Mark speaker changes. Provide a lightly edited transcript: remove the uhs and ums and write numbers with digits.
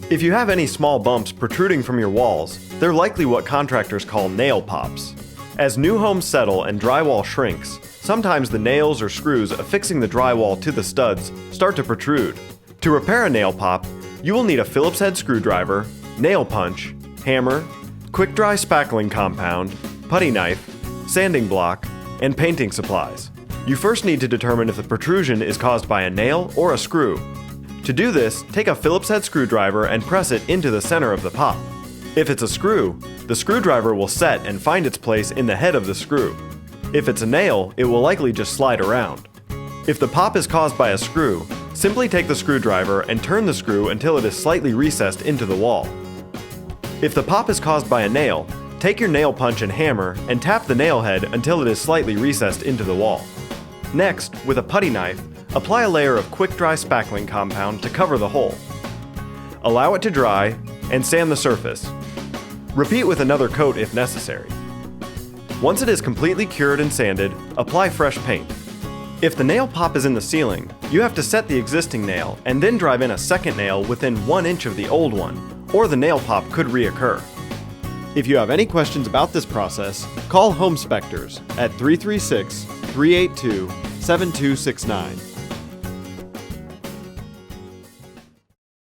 Speaker 1: If you have any small bumps protruding from your walls, they're likely what contractors call nail pops. As new homes settle and drywall shrinks, sometimes the nails or screws affixing the drywall to the studs start to protrude. To repair a nail pop, you will need a Phillips head screwdriver, nail punch, hammer, quick-dry spackling compound, putty knife, sanding block, and painting supplies. You first need to determine if the protrusion is caused by a nail or a screw. To do this, take a Phillips head screwdriver and press it into the center of the pop. If it's a screw, the screwdriver will set and find its place in the head of the screw. If it's a nail, it will likely just slide around. If the pop is caused by a screw, simply take the screwdriver and turn the screw until it is slightly recessed into the wall. If the pop is caused by a nail, take your nail punch and hammer and tap the nail head until it is slightly recessed into the wall. Next, with a putty knife, apply a layer of quick-dry spackling compound to cover the hole. Allow it to dry and sand the surface. Repeat with another coat if necessary. Once it is completely cured and sanded, apply fresh paint. If the nail pop is in the ceiling, you have to set the existing nail and then drive in a second nail within 1 inch of the old one, or the nail pop could reoccur. If you have any questions about this process, call Home Spectors at 336-382-7269.